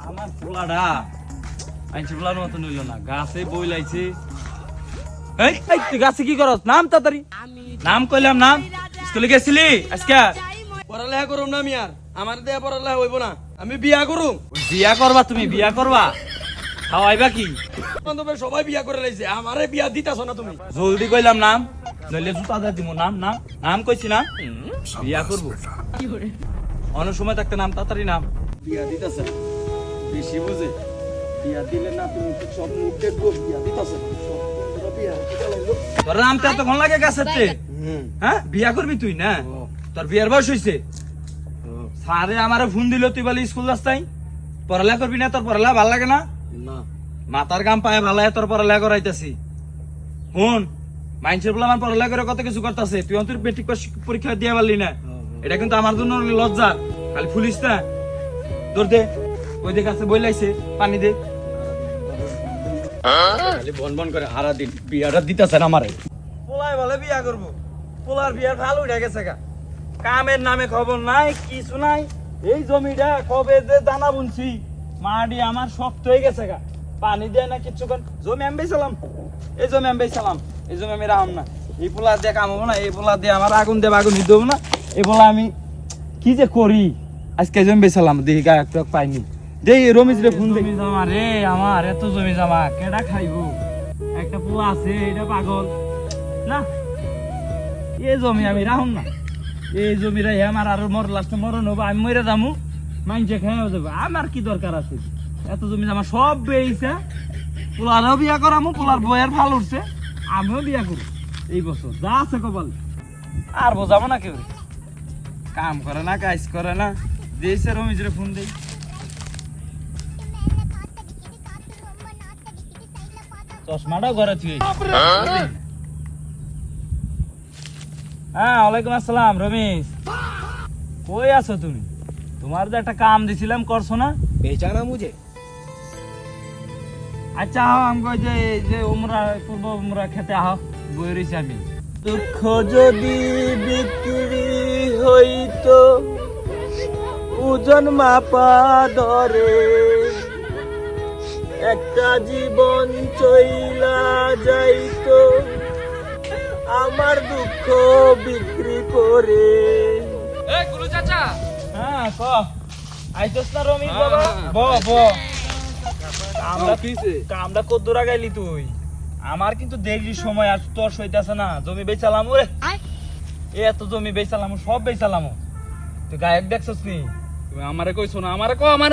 আমার পোলাডা আইনছি পোলার মতো নইল না, গাছে বই লাইছে। এই এই তুই গাছে কি করস? নাম তাড়াতাড়ি নাম কইলাম, নাম। স্কুলে গেছিলি আজকে? পড়ালেখা করুম না মিয়ার, আমার দেয়া পড়ালেখা হইব না, আমি বিয়া করুম। বিয়া করবা? তুমি বিয়া করবা? খাওয়াইবা কি? বান্ধবের সবাই বিয়া করে লাইছে, আমারে বিয়া দিতাছ না তুমি। জলদি কইলাম নাম, নইলে জুতা দিয়ে দিব। নাম নাম নাম কইছি না, বিয়া করবো। অনেক সময় থাকতে নাম, তাড়াতাড়ি নাম। বিয়া দিতাছ বেশি বুঝে, বিয়া দিলে না তুমি সব মুখ দেখবো, বিয়া দিতাছ তোর নামটা এতক্ষণ লাগে গাছের চেয়ে? হ্যাঁ, বিয়া করবি তুই না? তোর বিয়ার বয়স হয়েছে? স্যারে আমারে ফোন দিল, তুই বলি স্কুল রাস্তায় পড়ালেখা করবি না? তোর পড়ালেখা ভালো লাগে না? মাথার গাম পায়ে ভালো তোর পড়ালেখা করাইতেছি। শুন, মাইন্সের বলে আমার পড়ালেখা করে কত কিছু করতেছে, তুই অন্তর মেট্রিক পরীক্ষা দিয়ে পারলি না। এটা কিন্তু আমার জন্য লজ্জা। খালি ফুলিস না, তোর দে ওই দিকে আছে বই লাইছে, পানি দে। খালি বন বন করে হারা দিন বিয়াটা দিতাছেন আমারে। পোলায় বলে বিয়া করবো, পোলার বিয়ার ভালো উঠে গেছে গা। কামের নামে খবর নাই, কিছু নাই। এই জমিটা কবে যে দানা বুনছি, মাটি আমার শক্ত হয়ে গেছে গা, পানি দেয় না কিচ্ছু। জমি আমি বেচালাম, এই জমি আমি বেচালাম, এই জমি আমি রাখলাম না। এই পোলা দিয়ে কাম হবো না, এই পোলা দিয়ে আমার আগুন দেব, আগুন দিতে হবো না। এই পোলা আমি কি যে করি, আজকে জমি বেচালাম, দেখি গা একটু পাইনি। দেখি রমিজ রে ফোন দেখি। জমা রে আমার, এত জমি জমা কেডা খাইবো? একটা পোলা আছে, এটা পাগল না। এই জমি আমি রাখুন না, এই জমি রে আমার আরো লাস্টে মরণ হবো, আমি মরে যাবো, মাইনছে খেয়ে যাবো। আমার কি দরকার আছে এত জমি জমা? সব বেইছে, পোলারও বিয়া করামো, পোলার বইয়ের ভাল উঠছে, আমিও বিয়া করবো এই বছর, যা আছে কপাল। আর বোঝাবো না কেউ, কাম করে না, কাজ করে না। দিয়েছে রমিজরে ফোন দিই। চশমাটাও ঘরে তুই। হ্যাঁ, ওয়ালাইকুম আসসালাম। রমেশ, কই আছো তুমি? তোমার যে একটা কাম দিছিলাম, করছো না? বেচানা মুঝে। আচ্ছা আহ, আমি কই যে এই যে উমরা, পূর্ব উমরা খেতে আহ, বই রয়েছি আমি। দুঃখ যদি বিক্রি হইতো ওজন মাপা দরে, একটা জীবন চইলা যাইতো আমার দুঃখ বিক্রি করে। এই গুলু চাচা, হ্যাঁ ক আইতস না রমি বাবা? ব ব কামটা কত দূর গাইলি তুই? আমার কিন্তু দেরির সময় আর তোর সইতাছে না। জমি বেচালাম রে, এত জমি বেচালাম, সব বেচালাম। তুই গায়ক দেখছস নি? তুমি আমারে কইছো না, আমারে কো আমার